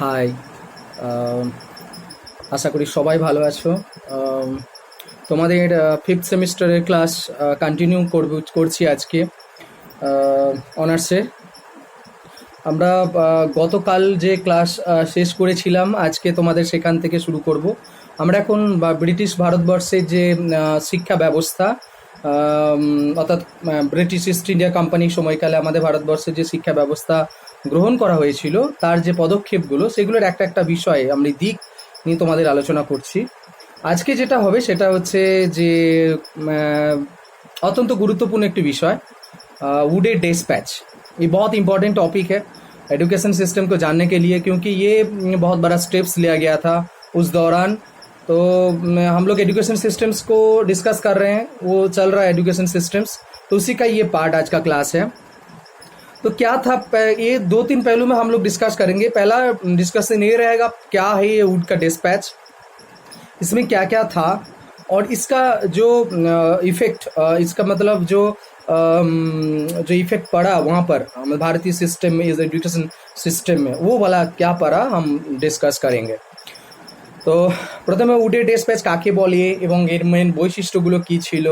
High. আশা করি সবাই ভালো আছো। তোমাদের ফিফথ সেমিস্টারের ক্লাস কন্টিনিউ করছি আজকে অনার্সে। আমরা গতকাল যে ক্লাস শেষ করেছিলাম, আজকে তোমাদের সেখান থেকে শুরু করব। আমরা এখন ব্রিটিশ ভারতবর্ষের যে শিক্ষা ব্যবস্থা, অর্থাৎ ব্রিটিশ ইস্ট ইন্ডিয়া কোম্পানির সময়কালে আমাদের ভারতবর্ষের যে শিক্ষা ব্যবস্থা গ্রহণ করা হয়েছিল, তার যে পদক্ষেপগুলো, সেগুলোর একটা একটা বিষয়ে আমরা দিক নিয়ে তোমাদের আলোচনা করছি। আজকে যেটা হবে সেটা হচ্ছে যে अत्यंत गुरुत्वपूर्ण एक विषय, वुडे डिस्पैच। ये बहुत इंपॉर्टेंट टॉपिक है एजुकेशन सिस्टम को जानने के लिए, क्योंकि ये बहुत बड़ा स्टेप्स लिया गया था उस दौरान। तो हम लोग एजुकेशन सिस्टम्स को डिस्कस कर रहे हैं, वो चल रहा है एजुकेशन सिस्टम्स, तो उसी का ये पार्ट आज का क्लास है। तो क्या था, ये दो तीन पहलू में हम लोग डिस्कस करेंगे। पहला डिस्कशन ये रहेगा क्या है ये वुड का डिस्पैच, इसमें क्या क्या था, और इसका जो इफेक्ट, इसका मतलब जो इफेक्ट पड़ा वहाँ पर भारतीय सिस्टम में, इस एजुकेशन सिस्टम में, वो वाला क्या पड़ा हम डिस्कस करेंगे। তো প্রথমে উডে ডিসপ্যাচ কাকে বলে এবং এর মেন বৈশিষ্ট্যগুলো কী ছিল,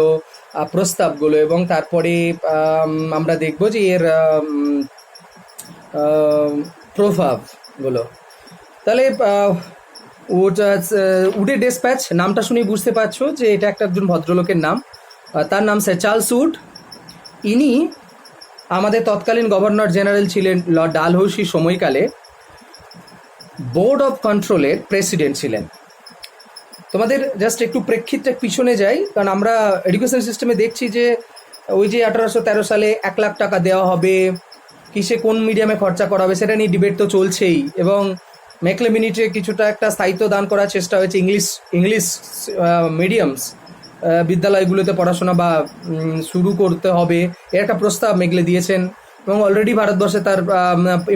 প্রস্তাবগুলো, এবং তারপরে আমরা দেখব যে এর প্রভাবগুলো। তাহলে উডে ডিসপ্যাচ নামটা শুনেই বুঝতে পারছো যে এটা একটা একজন ভদ্রলোকের নাম। তার নাম স্যার চার্লস উড। ইনি আমাদের তৎকালীন গভর্নর জেনারেল ছিলেন লর্ড ডালহৌসি সময়কালে বোর্ড অফ কন্ট্রোলের প্রেসিডেন্ট ছিলেন। তোমাদের জাস্ট একটু প্রেক্ষিতটা পিছনে যাই, কারণ আমরা এডুকেশন সিস্টেমে দেখছি যে ওই যে 1813 সালে 1 লাখ টাকা দেওয়া হবে, কিসে কোন মিডিয়ামে খরচা করা হবে সেটা নিয়ে ডিবেট তো চলছেই, এবং ম্যাকলে মিনিটে কিছুটা একটা স্থায়িত্ব দান করার চেষ্টা হয়েছে ইংলিশ মিডিয়ামস বিদ্যালয়গুলোতে পড়াশোনা বা শুরু করতে হবে, এর একটা প্রস্তাব মেঘলে দিয়েছেন, এবং অলরেডি ভারতবর্ষে তার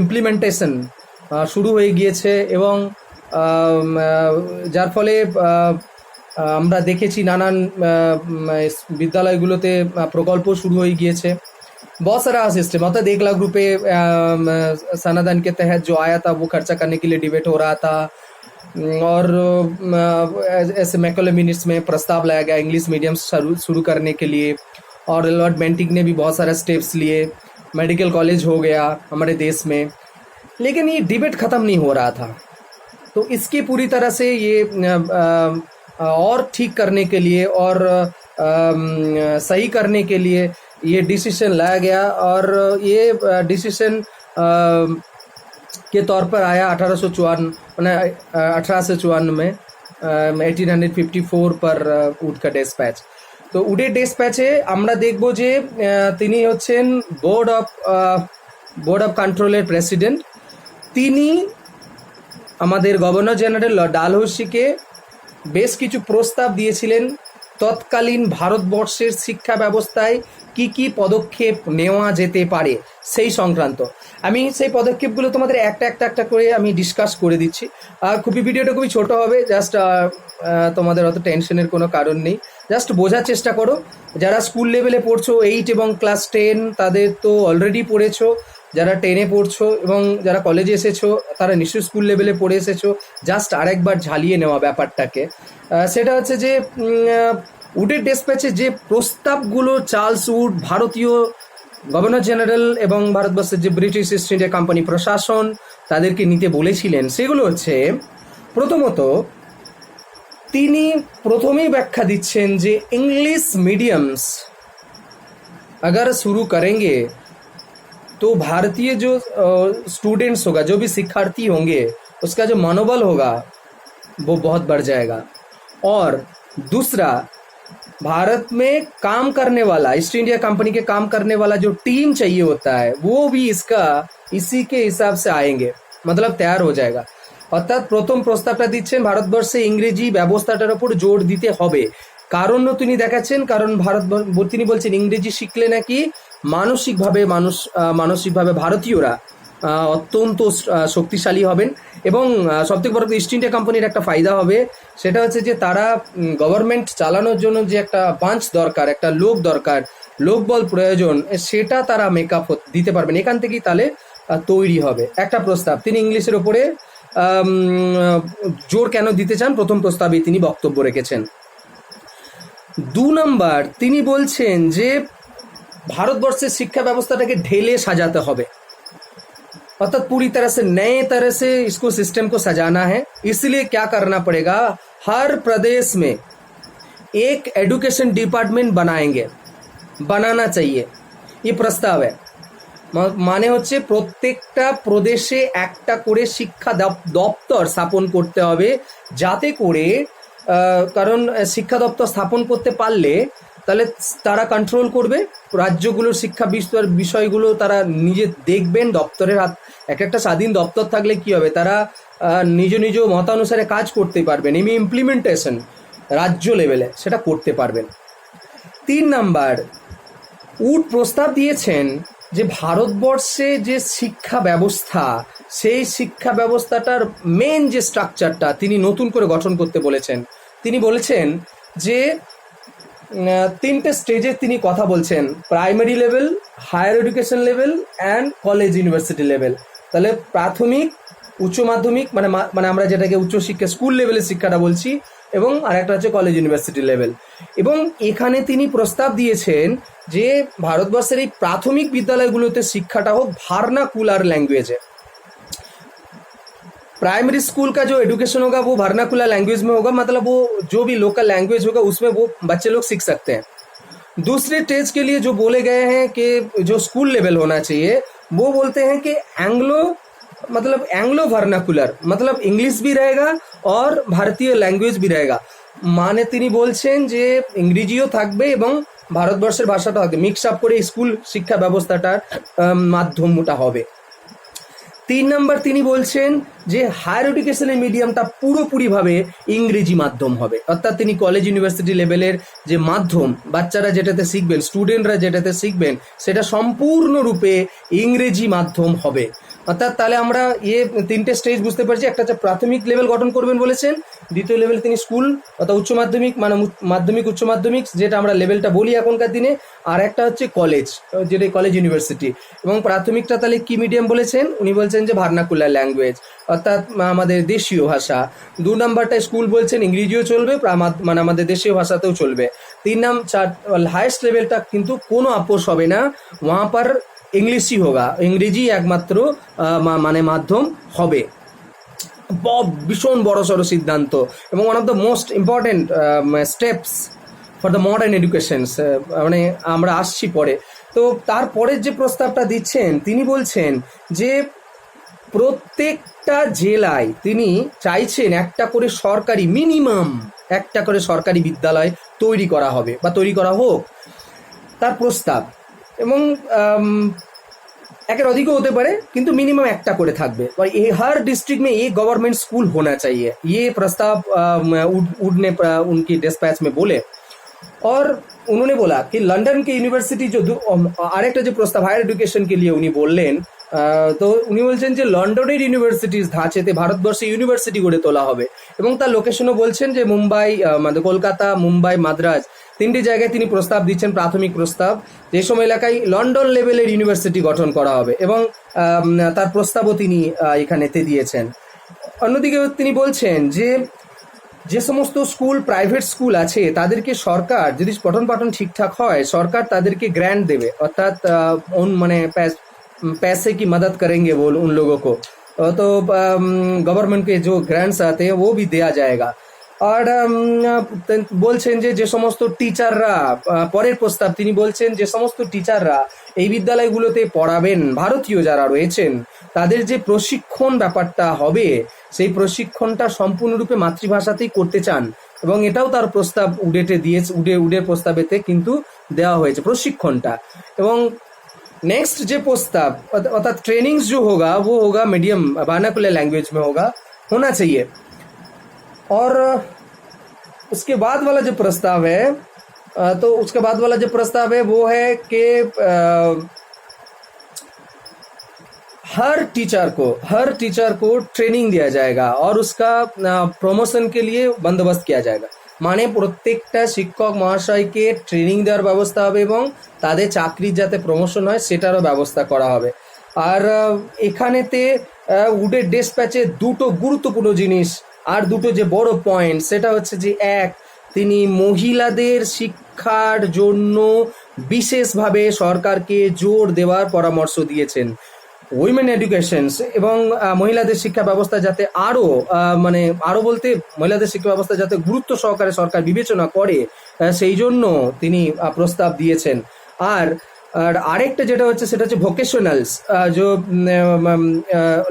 ইমপ্লিমেন্টেশন শুরু হয়ে গিয়েছে, এবং যার ফলে আমরা দেখেছি নানান বিদ্যালয়গুলোতে প্রকল্প শুরু হয়ে গিয়েছে। बहुत सारा सिस्टम होता है। 1 लाख रुपए सनातन के तहत जो आया था वो खर्चा करने के लिए डिबेट हो रहा था, और ऐसे मैकले मिनट्स में प्रस्ताव लाया गया इंग्लिश मीडियम शुरू करने के लिए, और लॉर्ड बेंटिक ने भी बहुत सारे स्टेप्स लिए, मेडिकल कॉलेज हो गया हमारे देश में, लेकिन ये डिबेट ख़त्म नहीं हो रहा था। तो इसकी पूरी तरह से ये और ठीक करने के लिए और सही करने के लिए ये डिसीजन लाया गया, और ये डिसीजन के तौर पर आया 1854 में 1854 पर উড का ডিসপ্যাচ। তো উডের ডিসপ্যাচে আমরা দেখব যে তিনি হচ্ছেন বোর্ড অফ কন্ট্রোলের প্রেসিডেন্ট। তিনি আমাদের গভর্নর জেনারেল লর্ড ডালহৌসিকে বেশ কিছু প্রস্তাব দিয়েছিলেন তৎকালীন ভারতবর্ষের শিক্ষা ব্যবস্থায় কি কি পদক্ষেপ নেওয়া যেতে পারে সেই সংক্রান্ত। আমি সেই পদক্ষেপগুলো তোমাদের একটা করে আমি ডিসকাস করে দিচ্ছি। আর ভিডিওটা খুবই ছোট হবে, জাস্ট তোমাদের অত টেনশনের কোনো কারণ নেই, জাস্ট বোঝার চেষ্টা করো। যারা স্কুল লেভেলে পড়ছো, 8 এবং ক্লাস 10, তাদের তো অলরেডি পড়েছো। যারা 10-এ পড়ছো এবং যারা কলেজে এসেছো তারা নিশ্চয়ই স্কুল লেভেলে পড়ে এসেছো। জাস্ট আরেকবার ঝালিয়ে নেওয়া ব্যাপারটাকে, সেটা হচ্ছে যে উডের ডিসপ্যাচে যে প্রস্তাবগুলো চার্লস উড ভারতীয় গভর্নর জেনারেল এবং ভারতবর্ষের যে ব্রিটিশ ইস্ট ইন্ডিয়া কোম্পানি প্রশাসন তাদেরকে নিতে বলেছিলেন, সেগুলো হচ্ছে প্রথমত তিনি প্রথমেই ব্যাখ্যা দিচ্ছেন যে इंग्लिश मीडियम्स अगर शुरू करेंगे तो भारतीय जो स्टूडेंट्स होगा, जो भी शिक्षार्थी होंगे, उसका जो मनोबल होगा वो बहुत बढ़ जाएगा। और दूसरा, भारत में काम करने वाला, ईस्ट इंडिया कंपनी के काम करने वाला जो टीम चाहिए होता है, वो भी इसी के हिसाब से आएंगे, मतलब तैयार हो जाएगा। অর্থাৎ প্রথম প্রস্তাবটা দিচ্ছেন ভারতবর্ষে ইংরেজি ব্যবস্থাটার উপর জোর দিতে হবে। কারণও তিনি দেখাচ্ছেন, কারণ তিনি বলছেন ইংরেজি শিখলে নাকি মানসিকভাবে ভারতীয়রা অত্যন্ত শক্তিশালী হবেন, এবং সবথেকে বড় ইস্ট ইন্ডিয়া কোম্পানির একটা ফায়দা হবে, সেটা হচ্ছে যে তারা গভর্নমেন্ট চালানোর জন্য যে একটা বাঞ্চ দরকার, একটা লোক দরকার, লোকবল প্রয়োজন, সেটা তারা মেকআপ দিতে পারবেন। এখান থেকেই তাহলে তৈরি হবে একটা প্রস্তাব। তিনি ইংলিশের ওপরে জোর কেন দিতে চান প্রথম প্রস্তাবে তিনি বক্তব্য রেখেছেন। 2 নম্বর তিনি বলছেন যে ভারতবর্ষের শিক্ষা ব্যবস্থাটাকে ঢেলে সাজাতে হবে, अर्थात पूरी तरह से नए तरह से इसको सिस्टम को सजाना है। इसलिए क्या करना पड़ेगा, हर प्रदेश में एक एजुकेशन डिपार्टमेंट बनाएंगे, बनाना चाहिए, ये प्रस्ताव है। মানে হচ্ছে প্রত্যেকটা প্রদেশে একটা করে শিক্ষা দপ্তর স্থাপন করতে হবে, যাতে করে কারণ শিক্ষা দপ্তর স্থাপন করতে পারলে তাহলে তারা কন্ট্রোল করবে রাজ্যগুলোর শিক্ষা বিষয়গুলো, তারা নিজে দেখবেন। দপ্তরের হাত একটা স্বাধীন দপ্তর থাকলে কি হবে, তারা নিজ নিজ মতানুসারে কাজ করতে পারবেন, এমনি ইমপ্লিমেন্টেশন রাজ্য লেভেলে সেটা করতে পারবেন। 3 নাম্বার উড প্রস্তাব দিয়েছেন যে ভারতবর্ষে যে শিক্ষা ব্যবস্থা, সেই শিক্ষা ব্যবস্থাটার মেন যে স্ট্রাকচারটা তিনি নতুন করে গঠন করতে বলেছেন। তিনি বলেছেন যে 3টে স্টেজে তিনি কথা বলছেন, primary level, higher education level and college university level. তাহলে প্রাথমিক, উচ্চ মাধ্যমিক মানে আমরা যেটাকে উচ্চশিক্ষা স্কুল লেভেলের শিক্ষাটা বলছি, এবং আরেকটা হচ্ছে কলেজ ইউনিভার্সিটি লেভেল। এবং এখানে তিনি প্রস্তাব দিয়েছেন যে ভারতবর্ষের এই প্রাথমিক বিদ্যালয়গুলোতে শিক্ষাটা হোক ভার্নাকুলার लैंग्वेज है। प्राइमरी स्कूल का जो एजुकेशन होगा वो वर्नाकुलर लैंग्वेज में होगा, मतलब वो जो भी लोकल लैंग्वेज होगा उसमें वो बच्चे लोग सीख सकते हैं। दूसरे स्टेज के लिए जो बोले गए हैं कि जो स्कूल लेवल होना चाहिए, वो बोलते हैं कि एंग्लो वर्नाकुलर, मतलब इंग्लिश भी रहेगा और भारतीय लैंग्वेज भी रहेगा। মানে তিনি বলছেন যে ইংরেজিও থাকবে এবং ভারতবর্ষের ভাষাটা থাকবে, মিক্স আপ করে স্কুল শিক্ষা ব্যবস্থাটার মাধ্যমটা হবে। 3 নম্বর তিনি বলছেন যে হায়ার এডুকেশনের মিডিয়ামটা পুরোপুরিভাবে ইংরেজি মাধ্যম হবে, অর্থাৎ তিনি কলেজ ইউনিভার্সিটি লেভেলের যে মাধ্যম বাচ্চারা যেটাতে শিখবেন, স্টুডেন্টরা যেটাতে শিখবেন, সেটা সম্পূর্ণরূপে ইংরেজি মাধ্যম হবে। অর্থাৎ তাহলে আমরা 3টে স্টেজ বুঝতে পারছি। একটা হচ্ছে প্রাথমিক লেভেল গঠন করবেন বলেছেন, দ্বিতীয় লেভেল তিনি স্কুল অর্থাৎ উচ্চ মাধ্যমিক মানে মাধ্যমিক উচ্চ মাধ্যমিক যেটা আমরা লেভেলটা বলি এখনকার দিনে, আর একটা হচ্ছে কলেজ যেটা কলেজ ইউনিভার্সিটি। এবং প্রাথমিকটা তাহলে কি মিডিয়াম বলেছেন, উনি বলছেন যে ভার্নাকুলার ল্যাঙ্গুয়েজ অর্থাৎ আমাদের দেশীয় ভাষা। 2 নম্বরটা স্কুল বলছেন ইংরেজিও চলবে, মানে আমাদের দেশীয় ভাষাতেও চলবে। 4 হাইয়েস্ট লেভেলটা কিন্তু কোনো আপোষ হবে না, ওয়াঁ পার ইংলিশই হোগা, ইংরেজি একমাত্র মানে মাধ্যম হবে। ভীষণ বড় সড়ো সিদ্ধান্ত এবং one of the most important steps for the modern education, মানে আমরা আসছি পরে। তো তারপরের যে প্রস্তাবটা দিচ্ছেন তিনি বলছেন যে প্রত্যেকটা জেলায় তিনি চাইছেন একটা করে সরকারি, মিনিমাম একটা করে সরকারি বিদ্যালয় তৈরি করা হবে বা তৈরি করা হোক, তার প্রস্তাব। এবং एकर अधिक होते पारे किंतु मिनिमम एकटा करे थाकबे और ये हर डिस्ट्रिक्ट में एक गवर्नमेंट स्कूल होना चाहिए, ये प्रस्ताव उड ने उनकी डिस्पैच में बोले। और उन्होंने बोला कि लंदन के यूनिवर्सिटी जो आरेकटा जो प्रस्ताव हायर एडुकेशन के लिए उन्हीं बोललेन, तो उन्हीं बोलছেন যে লন্ডনের ইউনিভার্সিটির ধাঁচেতে ভারতবর্ষে ইউনিভার্সিটি গড়ে তোলা হবে এবং তার লোকেশনও বলছেন যে মুম্বাই, মানে কলকাতা, মুম্বাই, মাদ্রাজ 3টি জায়গায় তিনি প্রস্তাব দিচ্ছেন, প্রাথমিক প্রস্তাব, যে সময় এলাকায় লন্ডন লেভেলের ইউনিভার্সিটি গঠন করা হবে এবং তার প্রস্তাবও তিনি এখানেতে দিয়েছেন। অন্যদিকে তিনি বলছেন যে যে সমস্ত স্কুল প্রাইভেট স্কুল আছে তাদেরকে সরকার যদি পঠন পাঠন ঠিকঠাক হয় সরকার তাদেরকে গ্র্যান্ট দেবে, অর্থাৎ মানে पैसे की मदद करेंगे वो उन लोगों को, तो गवर्नमेंट के जो ग्रांट्स आते हैं वो भी दिया जाएगा। আর বলছেন যে সমস্ত টিচাররা, পরের প্রস্তাব তিনি বলছেন যে সমস্ত টিচাররা এই বিদ্যালয়গুলোতে পড়াবেন ভারতীয় যারা রয়েছেন তাদের যে প্রশিক্ষণ ব্যাপারটা হবে সেই প্রশিক্ষণটা সম্পূর্ণরূপে মাতৃভাষাতেই করতে চান এবং এটাও তার প্রস্তাব উডের প্রস্তাবেতে কিন্তু দেওয়া হয়েছে প্রশিক্ষণটা। এবং नेक्स्ट जो प्रस्ताव अर्थात ट्रेनिंग्स जो होगा वो होगा मीडियम वर्नाकुलर लैंग्वेज में होना चाहिए। और उसके बाद वाला जो प्रस्ताव है, तो उसके बाद वाला जो प्रस्ताव है वो है कि हर टीचर को ट्रेनिंग दिया जाएगा और उसका प्रमोशन के लिए बंदोबस्त किया जाएगा, মানে প্রত্যেকটা শিক্ষক মহাশয়কে ট্রেনিং দেওয়ার ব্যবস্থা হবে এবং তাদের চাকরির যাতে প্রমোশন হয় সেটারও ব্যবস্থা করা হবে। আর এখানেতে উডের ডেসপ্যাচে দুটো গুরুত্বপূর্ণ জিনিস আর দুটো যে বড় পয়েন্ট, সেটা হচ্ছে যে এক, তিনি মহিলাদের শিক্ষার জন্য বিশেষভাবে সরকারকে জোর দেওয়ার পরামর্শ দিয়েছেন। উইমেন এডুকেশনস এবং মহিলাদের শিক্ষা ব্যবস্থা যাতে আরও বলতে মহিলাদের শিক্ষা ব্যবস্থা যাতে গুরুত্ব সহকারে সরকার বিবেচনা করে, সেই জন্য তিনি প্রস্তাব দিয়েছেন। আর আর আরেকটা যেটা হচ্ছে सेटा হচ্ছে वोकेशनल्स, जो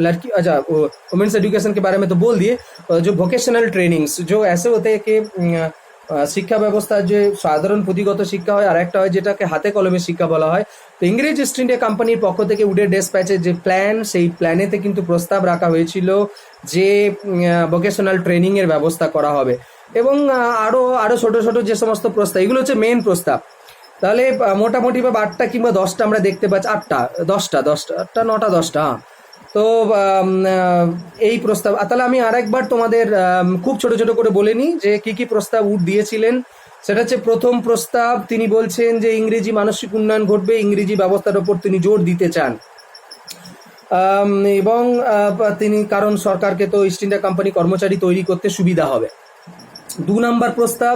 लड़की अच्छा वुमेन्स एजुकेशन के बारे में तो बोल दिए, जो वोकेशनल ट्रेनिंग्स जो ऐसे होते हैं कि শিক্ষা ব্যবস্থা যে সাধারণ পুঁথিগত শিক্ষা হয় আর একটা হয় যেটাকে হাতে কলমে শিক্ষা বলা হয়। তো ইংরেজ ইস্ট ইন্ডিয়া কোম্পানির পক্ষ থেকে উডের ডেসপ্যাচের যে প্ল্যান, সেই প্ল্যানেতে কিন্তু প্রস্তাব রাখা হয়েছিল যে ভোকেশনাল ট্রেনিং এর ব্যবস্থা করা হবে এবং আরো আরো ছোট ছোট যে সমস্ত প্রস্তাব, এগুলো হচ্ছে মেন প্রস্তাব। তাহলে মোটামুটি বা 8টা কিংবা 10টা আমরা দেখতে পাচ্ছি, 8টা 10টা 9টা 10টা। তো এই প্রস্তাব, তাহলে আমি আরেকবার তোমাদের খুব ছোট ছোট করে বলে নিই যে কি প্রস্তাব উড দিয়েছিলেন। সেটা হচ্ছে প্রথম প্রস্তাব, তিনি বলছেন যে ইংরেজি মানসিক উন্নয়ন ঘটবে, ইংরেজি ব্যবস্থার ওপর তিনি জোর দিতে চান এবং তিনি কারণ সরকারকে তো ইস্ট ইন্ডিয়া কোম্পানি কর্মচারী তৈরি করতে সুবিধা হবে। 2 নম্বর প্রস্তাব,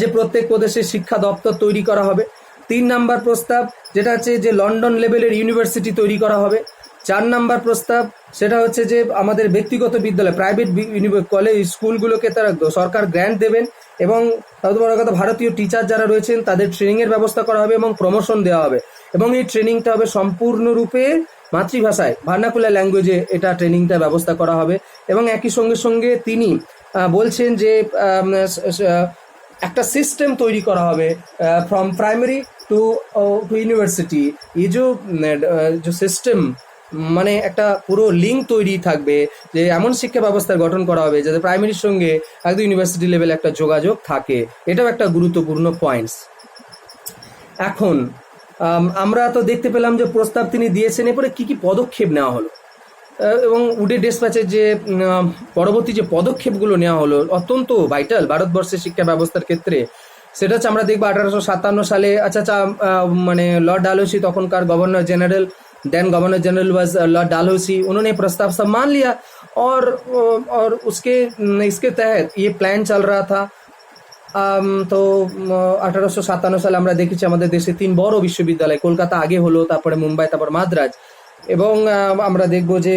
যে প্রত্যেক প্রদেশে শিক্ষা দপ্তর তৈরি করা হবে। 3 নম্বর প্রস্তাব যেটা হচ্ছে যে লন্ডন লেভেলের ইউনিভার্সিটি তৈরি করা হবে। 4 নম্বর প্রস্তাব সেটা হচ্ছে যে আমাদের ব্যক্তিগত বিদ্যালয়, প্রাইভেট কলেজ স্কুলগুলোকে তারা সরকার গ্র্যান্ট দেবেন এবং সবচেয়ে বড় কথা ভারতীয় টিচার যারা রয়েছেন তাদের ট্রেনিংয়ের ব্যবস্থা করা হবে এবং প্রমোশন দেওয়া হবে এবং এই ট্রেনিংটা হবে সম্পূর্ণরূপে মাতৃভাষায়, ভার্নাকুলার ল্যাঙ্গুয়েজে এটা ট্রেনিংটা ব্যবস্থা করা হবে। এবং একই সঙ্গে সঙ্গে তিনি বলছেন যে একটা সিস্টেম তৈরি করা হবে ফ্রম প্রাইমারি টু ইউনিভার্সিটি। এই যে সিস্টেম মানে একটা পুরো লিঙ্ক তৈরি থাকবে, যে এমন শিক্ষা ব্যবস্থার গঠন করা হবে যাতে প্রাইমারির সঙ্গে একদম ইউনিভার্সিটি লেভেলে একটা যোগাযোগ থাকে। এটাও একটা গুরুত্বপূর্ণ পয়েন্টস। এখন আমরা তো দেখতে পেলাম যে প্রস্তাব তিনি দিয়েছেন, এরপরে কি পদক্ষেপ নেওয়া হলো এবং উডের ডেসপ্যাচের যে পরবর্তী যে পদক্ষেপগুলো নেওয়া হলো অত্যন্ত ভাইটাল ভারতবর্ষের শিক্ষা ব্যবস্থার ক্ষেত্রে। সেটা হচ্ছে আমরা দেখবো 1857 সালে মানে লর্ড ডালহৌসি, তখনকার governor general, then governor general was Lord Dalhousie, उन्होंने प्रस्ताव सब मान लिया और इसके तहत ये प्लान चल रहा था। তো 1857 সালে আমরা দেখেছি আমাদের দেশে 3 বড় বিশ্ববিদ্যালয়, কলকাতা আগে হলো, তারপরে মুম্বাই, তারপর মাদ্রাজ। এবং আমরা দেখব যে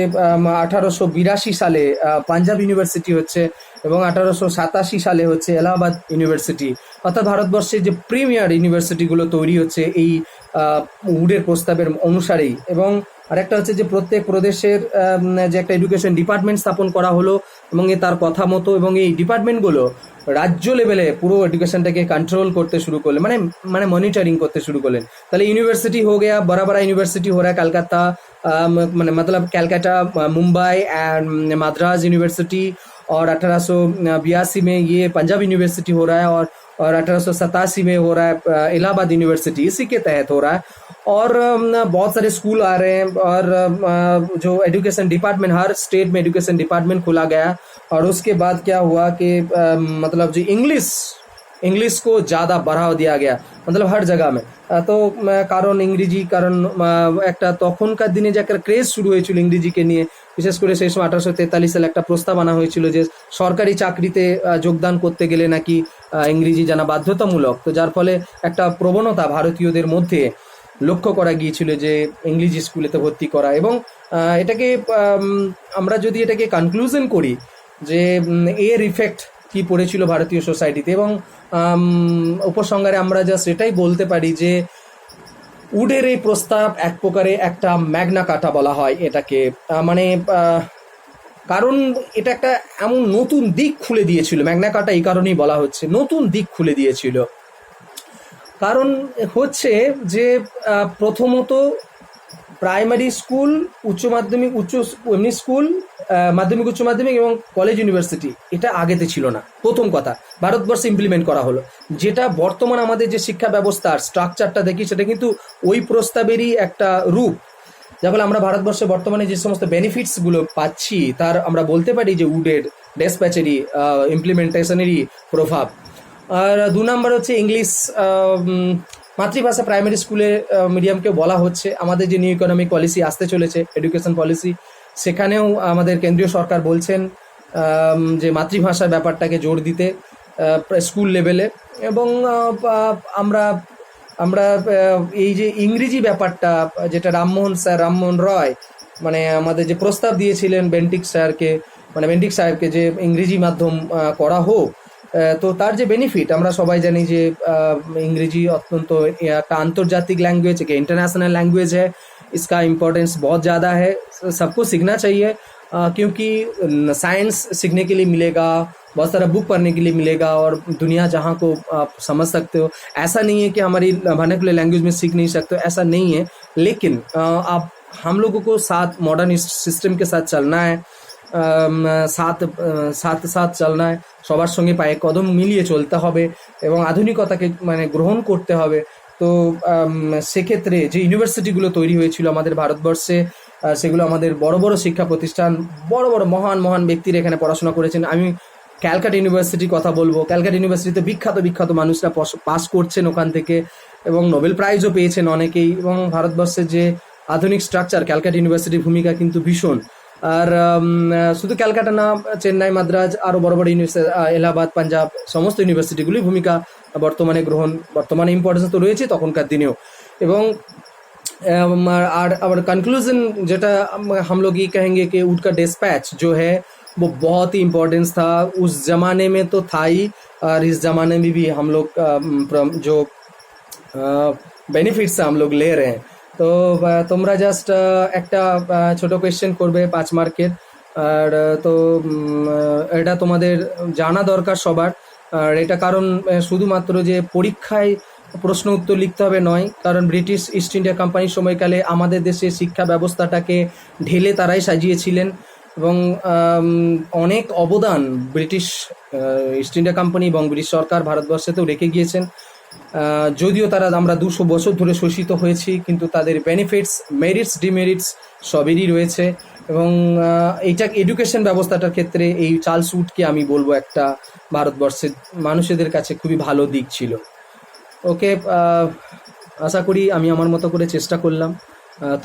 1882 সালে পাঞ্জাব ইউনিভার্সিটি হচ্ছে এবং 1887 সালে হচ্ছে এলাহাবাদ ইউনিভার্সিটি। অর্থাৎ ভারতবর্ষের যে প্রিমিয়ার ইউনিভার্সিটিগুলো তৈরি হচ্ছে এই উডের প্রস্তাবের অনুসারেই। এবং আরেকটা হচ্ছে যে প্রত্যেক প্রদেশের যে একটা এডুকেশন ডিপার্টমেন্ট স্থাপন করা হলো এবং তার কথা মতো, এবং এই ডিপার্টমেন্টগুলো রাজ্য লেভেলে পুরো এডুকেশনটাকে কন্ট্রোল করতে শুরু করলেন, মানে মনিটরিং করতে শুরু করলেন। তাহলে यूनिवर्सिटी हो गया, बड़ा बड़ा यूनिवर्सिटी हो रहा है कलकत्ता, मतलब कैलकाटा, मुंबई एंड मद्रास यूनिवर्सिटी। और 1882 में ये पंजाब यूनिवर्सिटी हो रहा है और 1887 में हो रहा है इलाहाबाद यूनिवर्सिटी, इसी के तहत हो रहा है। और बहुत सारे स्कूल आ रहे हैं और जो एजुकेशन डिपार्टमेंट, हर स्टेट में एजुकेशन डिपार्टमेंट खोला गया। और उसके बाद क्या हुआ कि मतलब जो इंग्लिश को ज़्यादा बढ़ावा दिया गया, मतलब हर जगह में। তো কারণ ইংরেজি, কারণ একটা তখনকার দিনে যে একটা ক্রেজ শুরু হয়েছিল ইংরেজিকে নিয়ে, বিশেষ করে সেই সময় 1843 সালে একটা প্রস্তাব আনা হয়েছিল যে সরকারি চাকরিতে যোগদান করতে গেলে নাকি ইংরেজি জানা বাধ্যতামূলক। তো যার ফলে একটা প্রবণতা ভারতীয়দের মধ্যে লক্ষ্য করা গিয়েছিল যে ইংরেজি স্কুলেতে ভর্তি করা। এবং এটাকে আমরা যদি এটাকে কনক্লুশন করি যে এর ইফেক্ট কি পড়েছিল ভারতীয় সোসাইটিতে, এবং উপসংহারে আমরা জাস্ট এটাই বলতে পারি যে উডের এই প্রস্তাব এক প্রকারে একটা ম্যাগনা কার্টা বলা হয় এটাকে, মানে কারণ এটা একটা এমন নতুন দিক খুলে দিয়েছিল। ম্যাগনা কার্টা এই কারণেই বলা হচ্ছে, নতুন দিক খুলে দিয়েছিল। কারণ হচ্ছে যে প্রথমত প্রাইমারি স্কুল, উচ্চ মাধ্যমিক, এমনি স্কুল, মাধ্যমিক, উচ্চ মাধ্যমিক এবং কলেজ ইউনিভার্সিটি, এটা আগেতে ছিল না। প্রথম কথা ভারতবর্ষে ইমপ্লিমেন্ট করা হলো। যেটা বর্তমান আমাদের যে শিক্ষা ব্যবস্থার স্ট্রাকচারটা দেখি সেটা কিন্তু ওই প্রস্তাবেরই একটা রূপ। যার ফলে আমরা ভারতবর্ষে বর্তমানে যে সমস্ত বেনিফিটসগুলো পাচ্ছি তার আমরা বলতে পারি যে উডের ডেসপ্যাচেরই ইমপ্লিমেন্টেশনেরই প্রভাব। আর 2 নম্বর হচ্ছে ইংলিশ মাতৃভাষা প্রাইমারি স্কুলে মিডিয়ামকে বলা হচ্ছে। আমাদের যে নিউ ইকোনমিক পলিসি আসতে চলেছে, এডুকেশন পলিসি, সেখানেও আমাদের কেন্দ্রীয় সরকার বলছেন যে মাতৃভাষার ব্যাপারটাকে জোর দিতে স্কুল লেভেলে। এবং আমরা আমরা এই যে ইংরেজি ব্যাপারটা, যেটা রামমোহন রয় মানে আমাদের যে প্রস্তাব দিয়েছিলেন বেন্টিক সাহেবকে যে ইংরেজি মাধ্যম করা হোক, তো তার যে বেনিফিট আমরা সবাই জানি যে इंग्रेजी अत्यंत একটা আন্তর্জাতিক लैंग्वेज है, इंटरनेशनल लैंग्वेज है, इसका इम्पोर्टेंस बहुत ज़्यादा है, सबको सीखना चाहिए। क्योंकि साइंस सीखने के लिए मिलेगा, बहुत सारा बुक पढ़ने के लिए मिलेगा और दुनिया जहाँ को आप समझ सकते हो। ऐसा नहीं है कि हमारी वर्नाक्युलर लैंग्वेज में सीख नहीं सकते हो, ऐसा नहीं है। लेकिन आप हम लोगों को साथ मॉडर्न सिस्टम के साथ चलना है, সাথে সাথ চলনা হয়, সবার সঙ্গে পায়ে কদম মিলিয়ে চলতে হবে এবং আধুনিকতাকে মানে গ্রহণ করতে হবে। তো সেক্ষেত্রে যে ইউনিভার্সিটিগুলো তৈরি হয়েছিল আমাদের ভারতবর্ষে, সেগুলো আমাদের বড় বড় শিক্ষা প্রতিষ্ঠান, বড় বড় মহান মহান ব্যক্তিরা এখানে পড়াশোনা করেছেন। আমি ক্যালকাটা ইউনিভার্সিটির কথা বলবো। ক্যালকাটা ইউনিভার্সিটিতে বিখ্যাত মানুষরা পাস করছেন ওখান থেকে এবং নোবেল প্রাইজও পেয়েছেন অনেকেই। এবং ভারতবর্ষের যে আধুনিক স্ট্রাকচার, ক্যালকাটা ইউনিভার্সিটির ভূমিকা কিন্তু ভীষণ। আর শুধু ক্যালকাটা না, চেন্নাই, মাদ্রাজ, আরও বড় বড় ইউনিভার্সিটি, এলাহাবাদ, পাঞ্জাব, সমস্ত ইউনিভার্সিটিগুলির ভূমিকা বর্তমানে ইম্পর্টেন্স তো রয়েছে তখনকার দিনেও। এবং और कंक्लूजन जेटा हम लोग ये कहेंगे कि ऊँट का डिस्पैच जो है वो बहुत ही इम्पोर्टेंस था, उस ज़माने में तो था ही, और इस ज़माने में भी हम लोग जो बेनिफिट्स हम लोग ले रहे हैं। তো তোমরা জাস্ট একটা ছোট কোয়েশ্চেন করবে 5 মার্কের, আর তো এটা তোমাদের জানা দরকার সবার। আর এটা কারণ শুধুমাত্র যে পরীক্ষায় প্রশ্ন উত্তর লিখতে হবে নয়, কারণ ব্রিটিশ ইস্ট ইন্ডিয়া কোম্পানির সময়কালে আমাদের দেশে শিক্ষা ব্যবস্থাটাকে ঢেলে তারাই সাজিয়েছিলেন এবং অনেক অবদান ব্রিটিশ ইস্ট ইন্ডিয়া কোম্পানি এবং ব্রিটিশ সরকার ভারতবর্ষেতেও রেখে গিয়েছেন। যদিও আমরা 200 বছর ধরে শোষিত হয়েছি, কিন্তু তাদের বেনিফিটস, মেরিটস, ডিমেরিটস সবেরই রয়েছে। এবং এইটা এডুকেশন ব্যবস্থাটার ক্ষেত্রে এই চার্লস উডকে আমি বলবো একটা ভারতবর্ষের মানুষদের কাছে খুবই ভালো দিক ছিল। ওকে, আশা করি আমি আমার মতো করে চেষ্টা করলাম।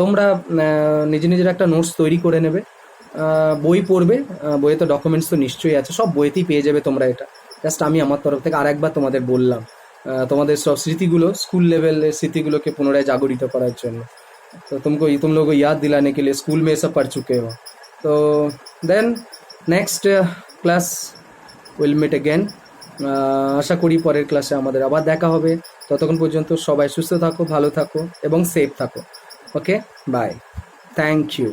তোমরা নিজের একটা নোটস তৈরি করে নেবে, বই পড়বে, বইয়ে তো ডকুমেন্টস তো নিশ্চয়ই আছে, সব বইতেই পেয়ে যাবে তোমরা। এটা জাস্ট আমি আমার তরফ থেকে আরেকবার তোমাদের বললাম, তোমাদের সব স্মৃতিগুলো, স্কুল লেভেলের স্মৃতিগুলোকে পুনরায় জাগরিত করার জন্য। তো तुम लोगों को याद दिलाने के लिए स्कूल में सब पढ़ चुके हो। तो then next class will meet again. আশা করি পরের ক্লাসে আমাদের আবার দেখা হবে। ততক্ষণ পর্যন্ত সবাই সুস্থ থাকো, ভালো থাকো এবং সেফ থাকো। ওকে, বাই, থ্যাংক ইউ।